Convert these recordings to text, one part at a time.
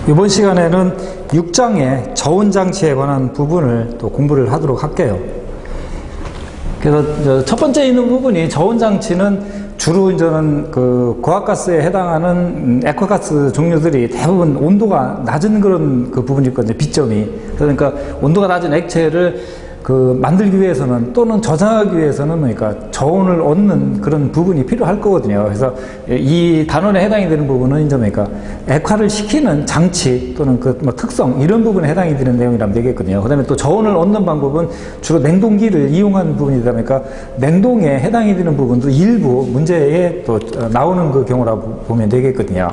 이번 시간에는 6장의 저온장치에 관한 부분을 또 공부를 하도록 할게요. 그래서 첫 번째 있는 부분이 저온장치는 주로 저는 그 고압가스에 해당하는 액화가스 종류들이 대부분 온도가 낮은 그런 그 부분이 있거든요. 비점이. 그러니까 온도가 낮은 액체를 만들기 위해서는 또는 저장하기 위해서는 그러니까 저온을 얻는 그런 부분이 필요할 거거든요. 그래서 이 단원에 해당이 되는 부분은 이제 그러니까 액화를 시키는 장치 또는 특성 이런 부분에 해당이 되는 내용이라면 되겠거든요. 그다음에 또 저온을 얻는 방법은 주로 냉동기를 이용하는 부분이다 보니까 냉동에 해당이 되는 부분도 일부 문제에 또 나오는 그 경우라고 보면 되겠거든요.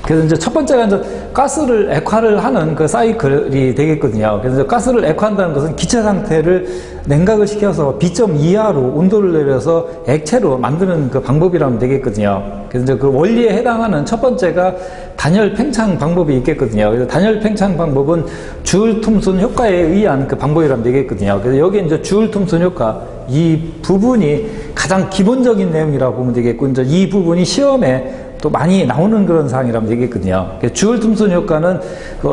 그래서 이제 첫 번째가 이제 가스를 액화를 하는 그 사이클이 되겠거든요. 그래서 가스를 액화한다는 것은 기체 상태를 냉각을 시켜서 B점 이하로 온도를 내려서 액체로 만드는 그 방법이라면 되겠거든요. 그래서 이제 그 원리에 해당하는 첫 번째가 단열 팽창 방법이 있겠거든요. 그래서 단열 팽창 방법은 주울 툼슨 효과에 의한 그 방법이라면 되겠거든요. 그래서 여기 이제 주울 툼슨 효과 이 부분이 가장 기본적인 내용이라고 보면 되겠고, 이제 이 부분이 시험에 또 많이 나오는 그런 사항이라면 되겠거든요. 주울 톰슨 효과는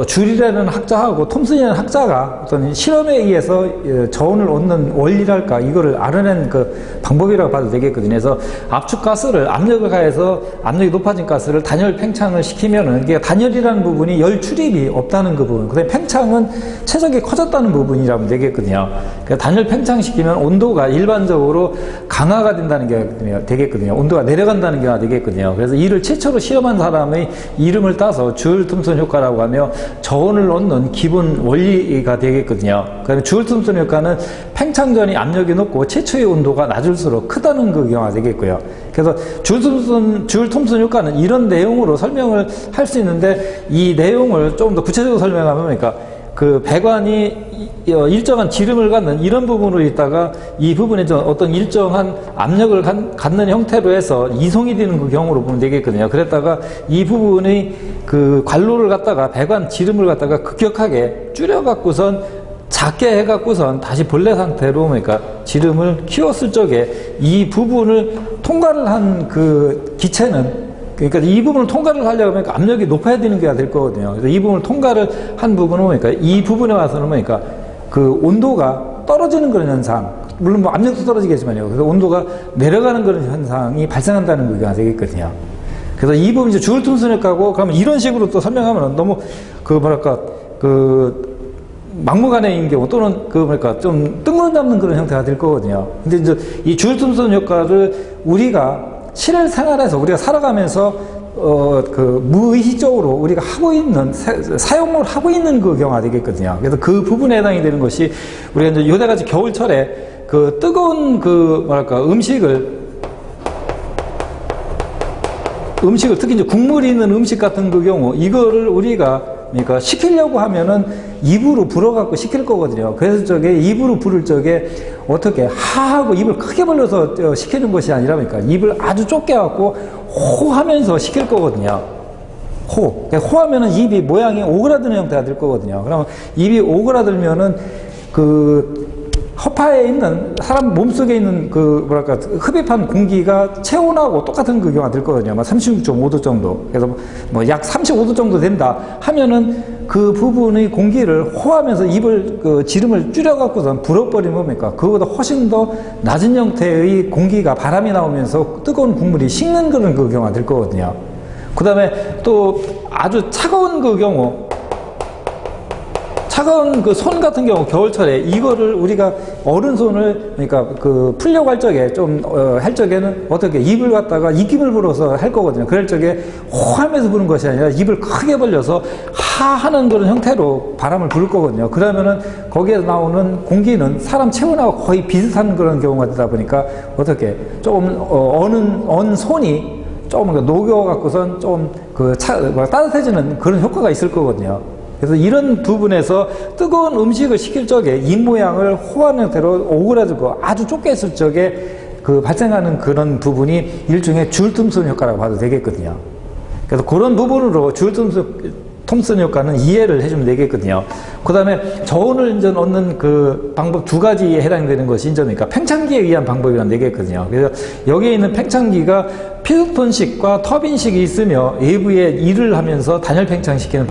줄이라는 학자하고 톰슨이라는 학자가 어떤 실험에 의해서 저온을 얻는 원리랄까 이거를 알아낸 그 방법이라고 봐도 되겠거든요. 그래서 압축가스를 압력을 가해서 압력이 높아진 가스를 단열 팽창을 시키면은 이게 단열이라는 부분이 열 출입이 없다는 그 부분, 그다음에 팽창은 최적이 커졌다는 부분이라면 되겠거든요. 그러니까 단열 팽창시키면 온도가 일반적으로 강화가 된다는 게 되겠거든요. 온도가 내려간다는 게 되겠거든요. 그래서 이를 최초로 시험한 사람의 이름을 따서 주울 톰슨 효과라고 하며 저온을 얻는 기본 원리가 되겠거든요. 그다음에 주울 톰슨 효과는 팽창 전이 압력이 높고 최초의 온도가 낮을수록 크다는 그 경우가 되겠고요. 그래서 주울 톰슨 효과는 이런 내용으로 설명을 할 수 있는데, 이 내용을 조금 더 구체적으로 설명하면 그러니까 그 배관이 일정한 지름을 갖는 이런 부분으로 있다가 이 부분에 어떤 일정한 압력을 갖는 형태로 해서 이송이 되는 그 경우로 보면 되겠거든요. 그랬다가 이 부분의 그 관로를 갖다가 배관 지름을 갖다가 급격하게 줄여갖고선 작게 해갖고선 다시 본래 상태로 그러니까 지름을 키웠을 적에 이 부분을 통과를 한 그 기체는, 그러니까 이 부분을 통과를 하려고 하면 압력이 높아야 되는 게 될 거거든요. 그래서 이 부분을 통과를 한 부분은 그러니까 이 부분에 와서는 그러니까 그 온도가 떨어지는 그런 현상, 물론 뭐 압력도 떨어지겠지만요. 그래서 온도가 내려가는 그런 현상이 발생한다는 거가 되겠거든요. 그래서 이 부분 이제 주울 톰슨 효과고, 그러면 이런 식으로 또 설명하면 너무 막무가내인 경우 또는 좀 뜬구름 잡는 그런 형태가 될 거거든요. 근데 이제 이 주울 톰슨 효과를 우리가 실생활에서 우리가 살아가면서 무의식적으로 우리가 하고 있는, 사용을 하고 있는 그 경우가 되겠거든요. 그래서 그 부분에 해당이 되는 것이 우리가 이제 요새같이 겨울철에 그 뜨거운 음식을 특히 이제 국물이 있는 음식 같은 그 경우 이거를 우리가 그러니까 식히려고 하면은 입으로 불어갖고 식힐 거거든요. 그래서 저게 입으로 부를 적에 어떻게 하하고 입을 크게 벌려서 식히는 것이 아니라 그러니까 입을 아주 좁게 갖고 호하면서 식힐 거거든요. 호하면은 입이 모양이 오그라드는 형태가 될 거거든요. 그러면 입이 오그라들면은 허파에 있는 사람 몸속에 있는 흡입한 공기가 체온하고 똑같은 그 경우가 될 거거든요. 36.5도 정도. 그래서 약 35도 정도 된다 하면은 그 부분의 공기를 호하면서 입을 지름을 줄여갖고선 불어버리면 뭡니까? 그거보다 훨씬 더 낮은 형태의 공기가 바람이 나오면서 뜨거운 국물이 식는 그런 그 경우가 될 거거든요. 그 다음에 또 아주 차가운 그 경우, 차가운 그 손 같은 경우 겨울철에 이거를 우리가 어른손을 그러니까 풀려고 할 적에 할 적에는 어떻게 입을 갖다가 입김을 불어서 할 거거든요. 그럴 적에 호하면서 부는 것이 아니라 입을 크게 벌려서 하하는 그런 형태로 바람을 불 거거든요. 그러면은 거기에 나오는 공기는 사람 체온하고 거의 비슷한 그런 경우가 되다 보니까 어떻게 어는 손이 조금 녹여갖고선 따뜻해지는 그런 효과가 있을 거거든요. 그래서 이런 부분에서 뜨거운 음식을 식힐 적에 입 모양을 호하는 형태로 오그라들고 아주 좁게 했을 적에 발생하는 그런 부분이 일종의 주울 톰슨 효과라고 봐도 되겠거든요. 그래서 그런 부분으로 주울 톰슨 효과는 이해를 해주면 되겠거든요. 그 다음에 저온을 이제 얻는 그 방법 두 가지에 해당되는 것이 이제 그러니까 팽창기에 의한 방법이라면 되겠거든요. 그래서 여기에 있는 팽창기가 피스톤식과 터빈식이 있으며 외부에 일을 하면서 단열 팽창시키는